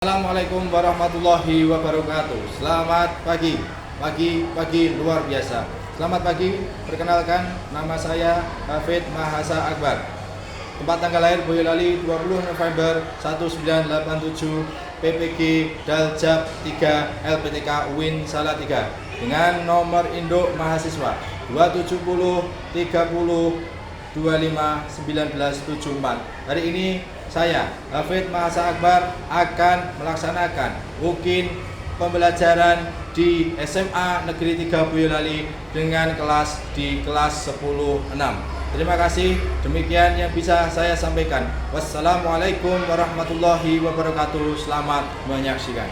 Assalamualaikum warahmatullahi wabarakatuh. Selamat pagi, pagi luar biasa. Selamat pagi, perkenalkan nama saya Hafid Mahasa Akbar. Tempat tanggal lahir Boyolali 20 November 1987, PPG Daljab 3 LPTK UIN Salatiga dengan nomor induk mahasiswa 270 30 25 1974. Hari ini saya, Hafid Mahasa Akbar, akan melaksanakan UKIN pembelajaran di SMA Negeri 3 Boyolali dengan kelas di kelas 10-6. Terima kasih, demikian yang bisa saya sampaikan. Wassalamualaikum warahmatullahi wabarakatuh. Selamat menyaksikan.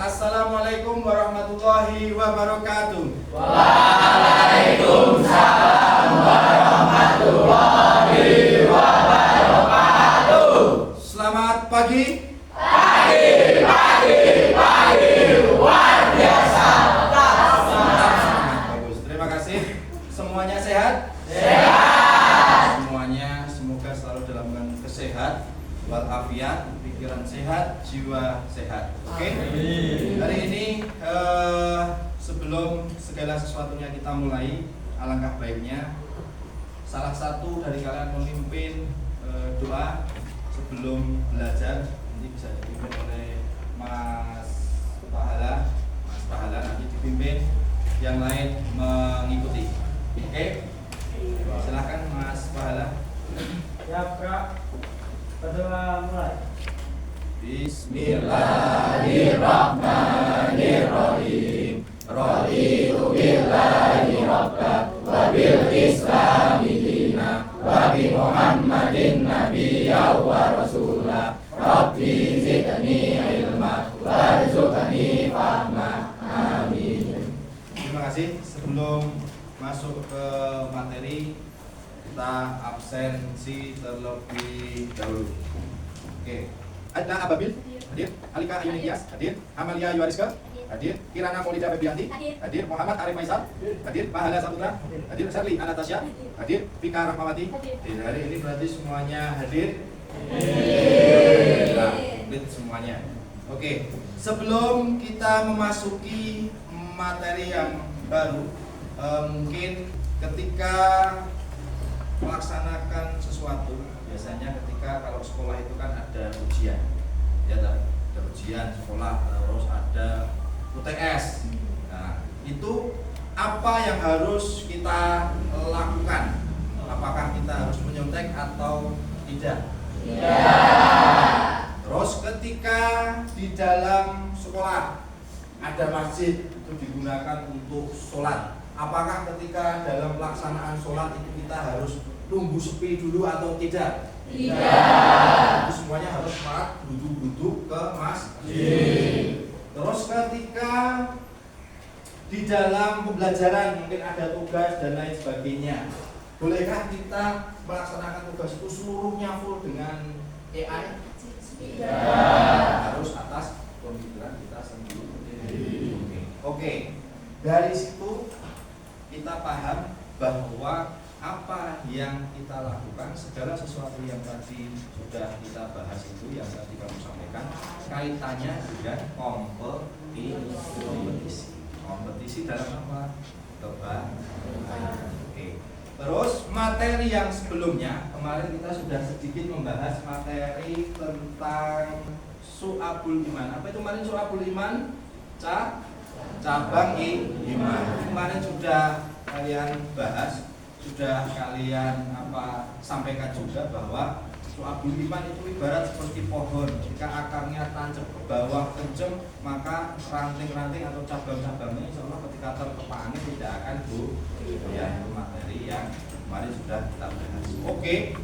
Assalamualaikum warahmatullahi wabarakatuh. Waalaikumsalam warahmatullahi wabarakatuh. Selamat pagi. Pagi luar biasa. Bagus, terima kasih. Semuanya sehat? Sehat. Semuanya semoga selalu dalam kesehat, walafiat, pikiran sehat, jiwa sehat. Oke? Hari ini sebelum segala sesuatunya kita mulai, alangkah baiknya salah satu dari kalian memimpin doa sebelum belajar. Nanti bisa dipimpin oleh Mas Pahala. Mas Pahala nanti dipimpin, yang lain mengikuti. Oke? Silahkan Mas Pahala. Ya, Kak. Berdoa mulai. Bismillahirrahmanirrahim. Raditu billahi rabba wa bil islami dina wa bi Muhammadin nabiyya wa rasula. Rabbi zidni ilma warzuqni fahma. Amin. Terima kasih. Sebelum masuk ke materi, kita absensi terlebih dahulu. Oke. Adna Ababil hadir, Alika Ayunikias hadir, Amalia Yuariska hadir, Kirana Maulida Febrianti hadir, Muhammad Arif Faisal hadir, Pahala Saputra hadir, Sherly Anastasia hadir, Vika Rahmawati. Hari ini berarti semuanya hadir. Nah, komplit semuanya. Oke, sebelum kita memasuki materi yang baru, mungkin ketika melaksanakan sesuatu, biasanya ketika kalau sekolah itu kan ada ujian, ya ada ujian sekolah, terus ada UTS. Nah, itu apa yang harus kita lakukan? Apakah kita harus menyontek atau tidak? Terus ketika di dalam sekolah ada masjid itu digunakan untuk sholat, apakah ketika dalam pelaksanaan sholat itu kita harus tunggu sepi dulu atau tidak? Tidak. Itu semuanya harus semangat duduk-duduk ke masjid. Terus ketika di dalam pembelajaran mungkin ada tugas dan lain sebagainya, bolehkah kita melaksanakan tugas itu seluruhnya full dengan AI? Tidak. Harus atas pemikiran kita sendiri. Oke. Dari situ kita paham bahwa apa yang kita lakukan, segala sesuatu yang tadi sudah kita bahas itu, yang tadi kamu sampaikan, kaitannya dengan kompetisi dalam apa? Kebaikan. Oke. Terus materi yang sebelumnya, kemarin kita sudah sedikit membahas materi tentang Su'abul Iman. Apa itu kemarin Su'abul Iman? Cabang iman. Kemarin sudah kalian bahas, sudah kalian sampaikan juga bahwa Su'abul Iman itu ibarat seperti pohon. Jika akarnya tancap ke bawah kencang, maka ranting-ranting atau cabang-cabangnya insya Allah ketika terkepanin tidak akan ya, itu materi yang kemarin sudah kita bahas. Oke.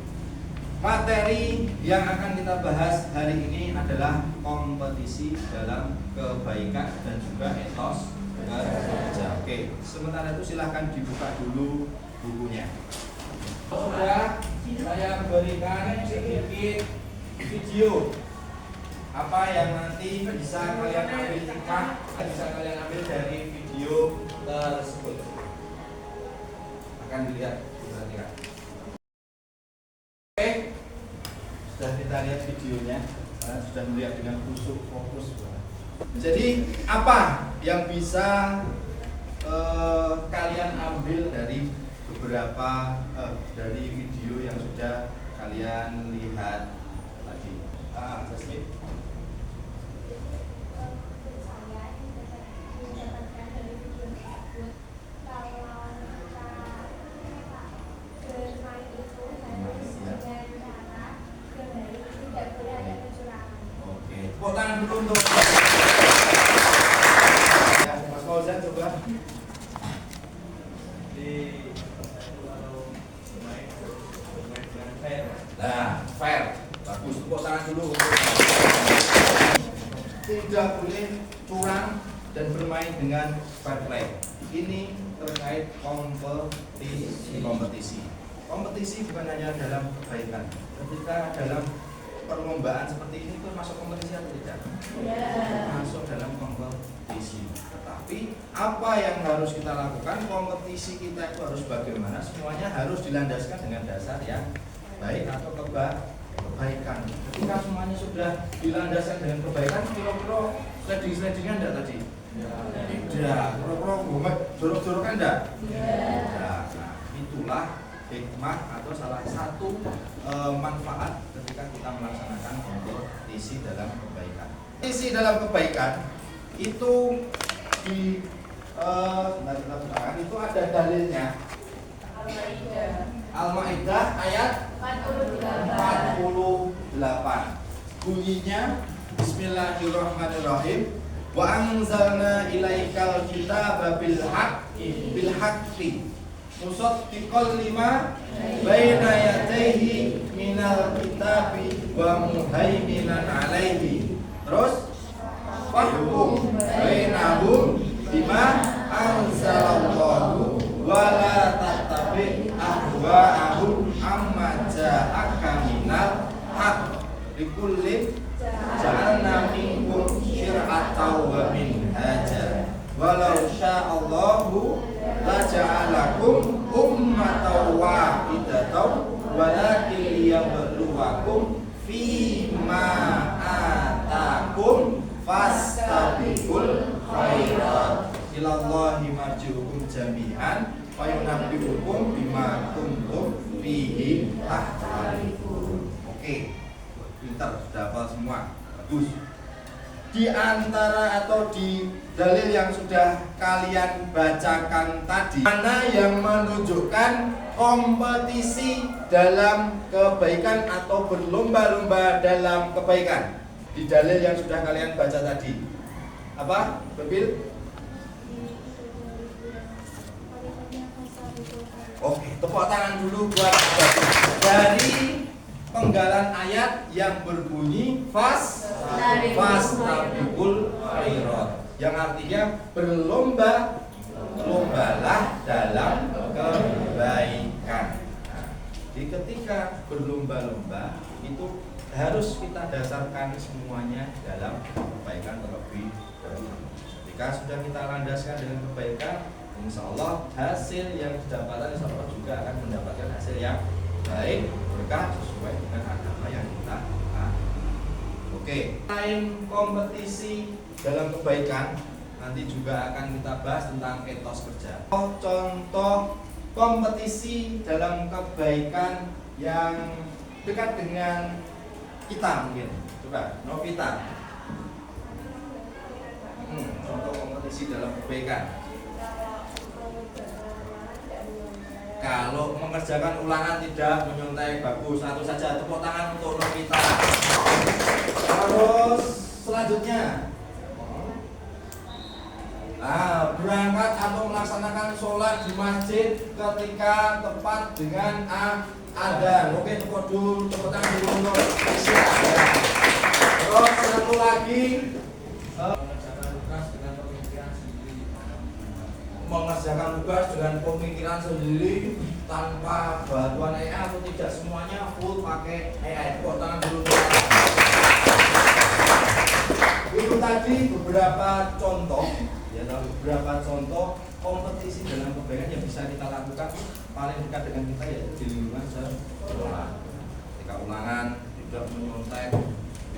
Materi yang akan kita bahas hari ini adalah kompetisi dalam kebaikan dan juga etos kerja. Oke, sementara itu silahkan dibuka dulu bukunya. Sudah saya berikan sedikit video apa yang nanti bisa kalian ambil hikmah, bisa kalian ambil dari video tersebut. Akan dilihat, diperhatikan. Oke, sudah kita lihat videonya. sudah melihat dengan khusyuk fokus. Jadi apa yang bisa kalian ambil dari beberapa dari video yang sudah kalian lihat tadi? Jasmine. Oke, tepuk tangan dulu untuk ya, Mas Fauzan coba. Nah, fair. Bagus, tepuk tangan dulu. Tidak boleh curang dan bermain dengan fair play. Ini terkait kompetisi. Kompetisi bukan hanya dalam kebaikan. Ketika dalam perlombaan seperti ini itu masuk kompetisi atau tidak? Masuk dalam kompetisi. Tetapi apa yang harus kita lakukan? Kompetisi kita itu harus bagaimana? Semuanya harus dilandaskan dengan dasar yang baik atau kebaikan. Ketika semuanya sudah dilandaskan dengan kebaikan, kira-kira sliding-slidingan enggak tadi? Tidak. Kira-kira jorok-jorokan enggak? Nah, itulah hikmah atau salah satu manfaat ketika kita melaksanakan kompetisi dalam kebaikan. Kompetisi dalam kebaikan itu di itu ada dalilnya. Al-Maidah ayat 48. Bunyinya Bismillahirrahmanirrahim. Wa anzalna ilaikal kitaba bil haqqi musaddiqal lima baina yadayhi minal kitabi wa muhaiminan alaihi. Terus fahkum bainahum bima anzalallahu wa la tattabi ahwa'ahum amma ja'aka minal haqq likullin ja'alna minkum syir'atan wa minhaja walau sya'allahu la ja'alakum ummatan wahidatan walakin liyabluwakum fima atakum fastabiqul khairat ilallahi marji'ukum jami'an wa yunabbi'ukum bima kuntum fihi tahtalifun. Oke, pintar, sudah hafal semua, bagus. Di antara atau di dalil yang sudah kalian bacakan tadi, mana yang menunjukkan kompetisi dalam kebaikan atau berlomba-lomba dalam kebaikan? Di dalil yang sudah kalian baca tadi, apa? Bebil? Oke, tepuk tangan dulu buat dari penggalan ayat yang berbunyi fastabiqul khairat, yang artinya berlombalah dalam kebaikan. Jadi ketika berlomba-lomba itu harus kita dasarkan semuanya dalam kebaikan terlebih dahulu. Ketika sudah kita landaskan dengan kebaikan, insya Allah hasil yang didapatkan insya Allah juga akan mendapatkan hasil yang baik, berkah sesuai dengan agama yang kita Oke. Selain kompetisi dalam kebaikan, nanti juga akan kita bahas tentang etos kerja. Contoh kompetisi dalam kebaikan yang dekat dengan kita mungkin. Coba, Novita. Contoh kompetisi dalam kebaikan. Kalau mengerjakan ulangan tidak menyontek, bagus. Satu saja, tepuk tangan untuk Novita. Terus selanjutnya, berangkat atau melaksanakan sholat di masjid ketika tepat dengan adzan. Oke, tepuk tangan dulu untuk Aisyah. Terus satu lagi, mengerjakan tugas dengan pemikiran sendiri tanpa bantuan AI atau tidak, semuanya full pakai AI. Tepuk tangan dulu. Itu tadi beberapa contoh, ya, beberapa contoh kompetisi dalam kebaikan yang bisa kita lakukan paling dekat dengan kita, yaitu di lingkungan sekolah. Ketika ulangan tidak menyontek,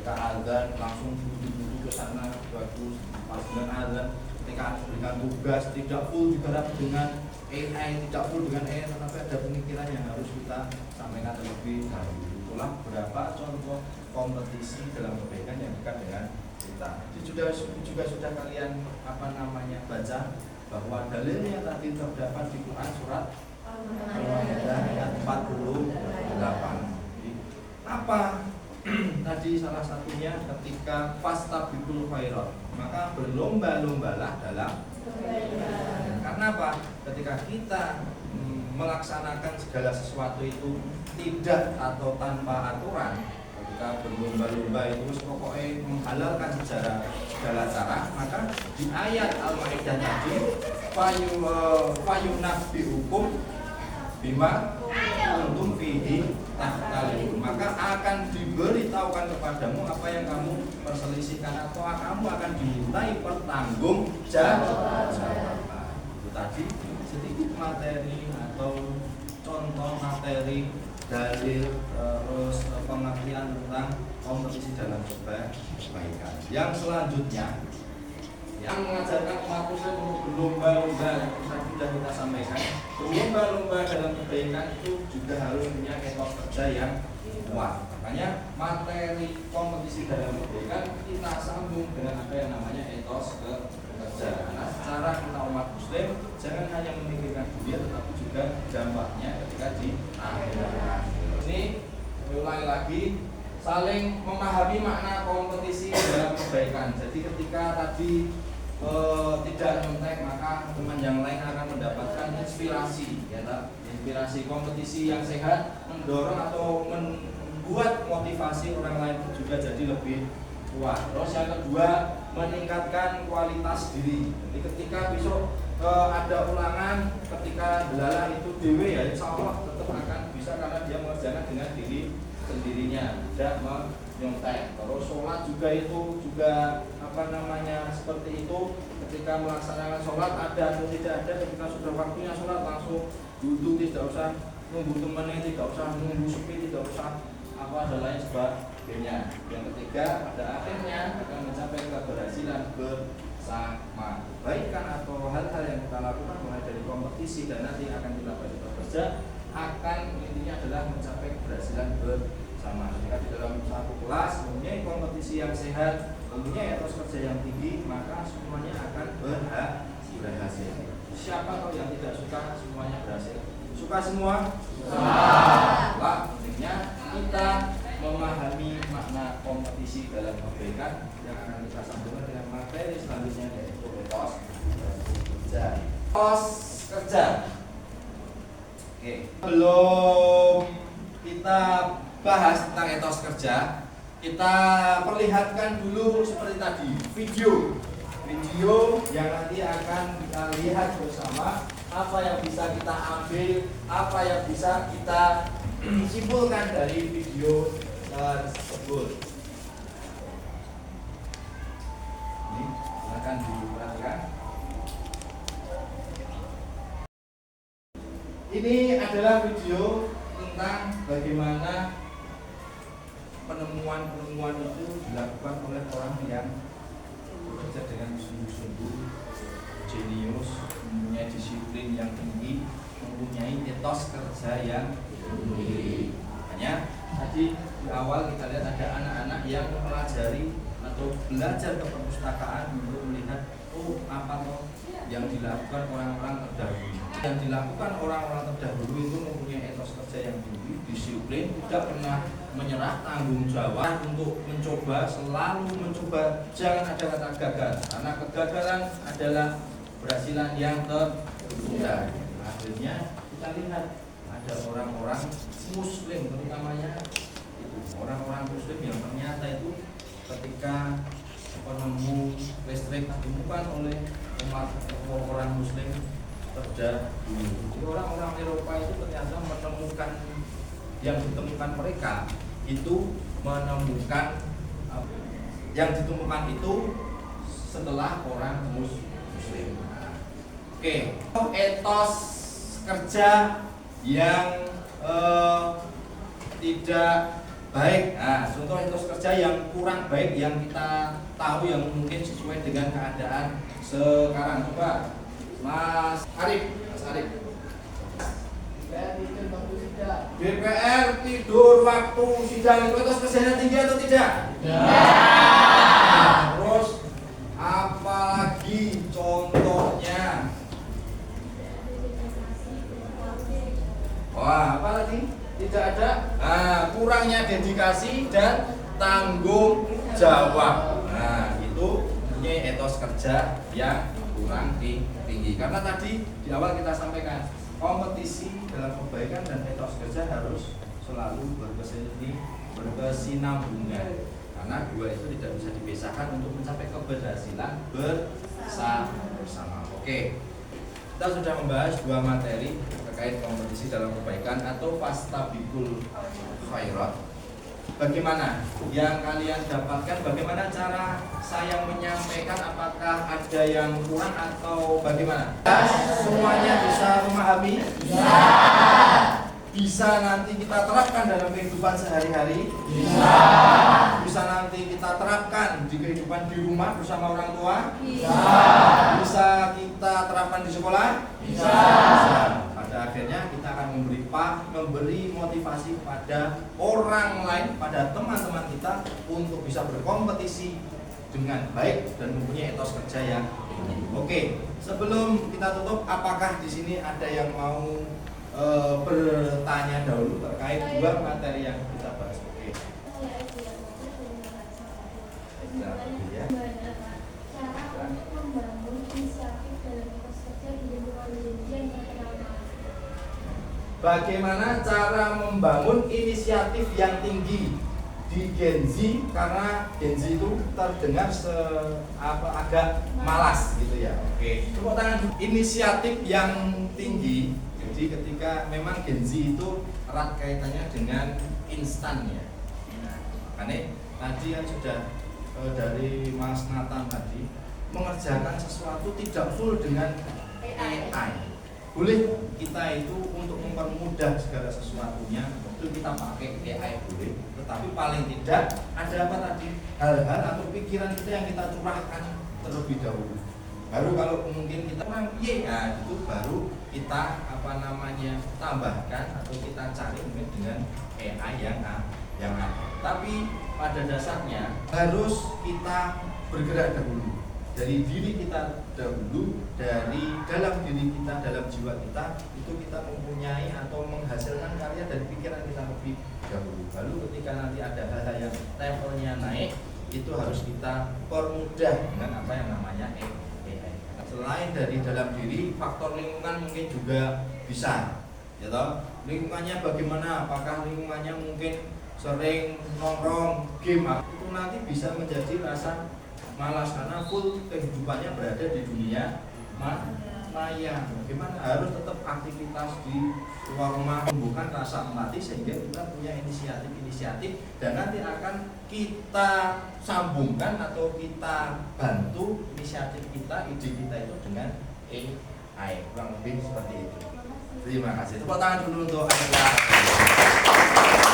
ketika azan langsung duduk ke sana bagus, pas dengan azan ketika diberikan tugas tidak full digarap dengan AI, tidak full dengan AI, tetapi ada pemikiran yang harus kita sampaikan terlebih dahulu. Itulah beberapa contoh kompetisi dalam kebaikan yang dekat dengan kita. Jadi juga sudah kalian baca bahwa dalilnya tadi terdapat di Quran surat Al-Maidah ayat 48. Jadi, apa tadi salah satunya ketika fastabiqul khairat, maka berlomba-lombalah dalam kebaikan. Karena apa? Ketika kita melaksanakan segala sesuatu itu tidak atau tanpa aturan, ketika berlomba-lomba itu pokoknya menghalalkan segala cara, maka di ayat Al-Maidah tadi fayunabbi hukum bima kuntum fihi tahtalifun, maka akan diberitahukan kepadamu apa yang kamu perselisihkan atau kamu akan dimintai pertanggungjawaban. Itu tadi sedikit materi atau contoh materi dalil terus pengertian tentang kompetisi dalam kebaikan. Yang selanjutnya yang mengajarkan umat muslim untuk berlomba-lomba, tadi sudah kita sampaikan, berlomba-lomba dalam kebaikan itu juga harus punya etos kerja yang kuat. Makanya materi kompetisi dalam kebaikan kita sambung dengan apa yang namanya etos kerja. Nah, secara kita umat muslim jangan hanya memikirkan dunia, tetapi juga dampaknya ketika di akhirat. Ini ulangi lagi, saling memahami makna kompetisi dalam kebaikan. Jadi ketika tadi tidak nyontek, maka teman yang lain akan mendapatkan inspirasi, ya tak? Inspirasi kompetisi yang sehat mendorong atau membuat motivasi orang lain juga jadi lebih kuat. Terus yang kedua, meningkatkan kualitas diri. Jadi ketika besok ada ulangan, ketika belalah itu dewe, ya insya Allah tetap akan bisa karena dia mengerjakan dengan diri sendirinya, tidak menyontek. Terus sholat juga itu juga seperti itu. Ketika melaksanakan sholat ada atau tidak ada, ketika sudah waktunya sholat langsung duduk, tidak usah nunggu temannya, tidak usah nunggu sepi, tidak usah dan lain sebagainya. Yang ketiga, pada akhirnya akan mencapai keberhasilan bersama. Kebaikan atau hal-hal yang kita lakukan mulai dari kompetisi dan nanti akan kita bekerja akan intinya adalah mencapai keberhasilan bersama. Jika di dalam satu kelas mempunyai kompetisi yang sehat, mempunyai etos kerja yang tinggi, maka semuanya akan berhasil. Siapa tahu yang tidak suka semuanya berhasil? Suka semua? Lah, pentingnya kita memahami makna kompetisi dalam kebaikan yang akan kita sambungkan dengan materi selanjutnya, yaitu etos kerja. Etos kerja. Oke, belum kita bahas tentang etos kerja, kita perlihatkan dulu seperti tadi video yang nanti akan kita lihat bersama apa yang bisa kita ambil, apa yang bisa kita simpulkan dari video tersebut. Ini silakan diperhatikan. Ini adalah video tentang bagaimana penemuan itu dilakukan oleh orang yang bekerja dengan sungguh-sungguh, jenius, mempunyai disiplin yang tinggi, mempunyai etos kerja yang tinggi. Makanya tadi di awal kita lihat ada anak-anak yang mempelajari atau belajar ke perpustakaan untuk melihat apa toh yang dilakukan orang-orang terdahulu. Yang dilakukan orang-orang terdahulu itu mempunyai etos kerja yang tinggi, disiplin, tidak pernah menyerah, tanggung jawab untuk mencoba, selalu mencoba, jangan ada kata gagal, karena kegagalan adalah keberhasilan yang tertunda. Akhirnya kita lihat ada orang-orang muslim, terutamanya itu orang-orang muslim yang ternyata itu ketika penemu listrik ditemukan oleh umat orang muslim terdahulu. Jadi orang-orang Eropa itu ternyata menemukan, yang ditemukan mereka itu menemukan yang ditemukan itu setelah orang muslim. Oke, etos kerja yang tidak baik. Nah, contoh etos kerja yang kurang baik yang kita tahu yang mungkin sesuai dengan keadaan sekarang. Coba Mas Arif. DPR tidur waktu sidang itu etos kerjanya tinggi atau tidak? Nah, terus apalagi contohnya? Wah, apa lagi? Tidak ada. Nah, kurangnya dedikasi dan tanggung jawab. Nah, itu punya etos kerja yang kurang tinggi. Karena tadi di awal kita sampaikan kompetisi dalam kebaikan dan etos kerja harus selalu berkesinambungan. Karena dua itu tidak bisa dipisahkan untuk mencapai keberhasilan bersama. Oke. Kita sudah membahas dua materi terkait kompetisi dalam kebaikan atau fastabiqul khairat. Bagaimana yang kalian dapatkan? Bagaimana cara saya menyampaikan? Apakah ada yang kurang atau bagaimana? Semuanya bisa memahami? Bisa nanti kita terapkan dalam kehidupan sehari-hari? Bisa nanti kita terapkan di kehidupan di rumah bersama orang tua? Bisa kita terapkan di sekolah? Bisa. Pada akhirnya kita akan memberi motivasi pada orang lain, pada teman-teman kita untuk bisa berkompetisi dengan baik dan mempunyai etos kerja yang tinggi. Oke, sebelum kita tutup, apakah di sini ada yang mau bertanya dahulu terkait dua materi yang kita bahas? Oke. Ya. Bagaimana cara membangun inisiatif yang tinggi di Gen Z, karena Gen Z itu terdengar agak malas gitu ya. Oke. Tepuk tangan. Inisiatif yang tinggi. Jadi ketika memang Gen Z itu erat kaitannya dengan instan ya. Nah, makanya tadi kan sudah dari Mas Nathan tadi mengerjakan sesuatu tidak full dengan AI. Boleh kita itu untuk mempermudah segala sesuatunya itu kita pakai AI boleh, tetapi paling tidak ada apa tadi, hal-hal atau pikiran kita yang kita curahkan terlebih dahulu. Baru kalau mungkin kita kurang nah itu baru kita tambahkan atau kita cari mungkin dengan AI yang ada. Tapi pada dasarnya harus kita bergerak dahulu dari diri kita dahulu, dari dalam diri kita, dalam jiwa kita itu kita mempunyai atau menghasilkan karya dari pikiran kita lebih dahulu. Lalu ketika nanti ada hal-hal yang levelnya naik, itu harus kita permudah dengan apa yang namanya AI. Selain dari dalam diri, faktor lingkungan mungkin juga bisa, ya toh? Lingkungannya bagaimana? Apakah lingkungannya mungkin sering nongkrong game? Itu nanti bisa menjadi rasa malas karena full kehidupannya berada di dunia maya. Bagaimana harus tetap aktivitas di luar rumah, tumbuhkan rasa empati sehingga kita punya inisiatif dan nanti akan kita sambungkan atau kita bantu inisiatif kita, ide kita itu dengan AI. Kurang lebih seperti itu. Terima kasih. Tepuk tangan dulu untuk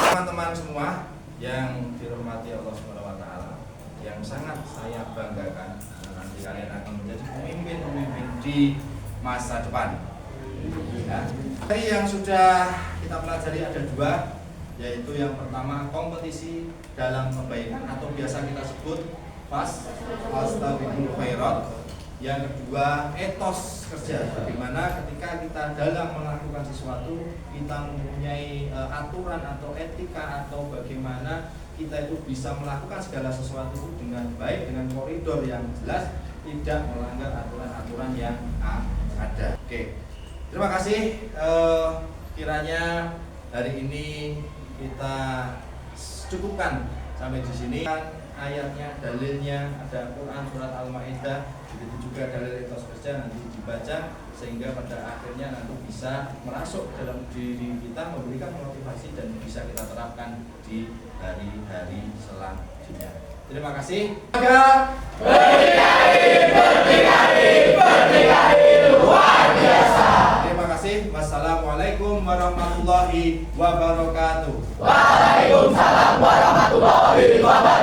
teman-teman semua yang dirahmati Allah Subhanahu wa taala, yang sangat saya banggakan nanti kalian akan menjadi pemimpin-pemimpin di masa depan. Ya. Yang sudah kita pelajari ada dua, yaitu yang pertama kompetisi dalam kebaikan atau biasa kita sebut fastabiqul khairat. Yang kedua etos kerja, bagaimana ketika kita dalam melakukan sesuatu kita mempunyai aturan atau etika atau bagaimana kita itu bisa melakukan segala sesuatu itu dengan baik, dengan koridor yang jelas, tidak melanggar aturan-aturan yang ada. Oke, terima kasih. Kiranya hari ini kita cukupkan sampai di sini. Ayatnya, dalilnya ada Quran surat Al-Maidah, begitu juga dalil etos kerja nanti dibaca sehingga pada akhirnya nanti bisa merasuk dalam diri kita, memberikan motivasi dan bisa kita terapkan di hari-hari selanjutnya. Terima kasih. Berdikari luar biasa. Terima kasih. Wassalamualaikum warahmatullahi wabarakatuh. Waalaikumsalam warahmatullahi wabarakatuh.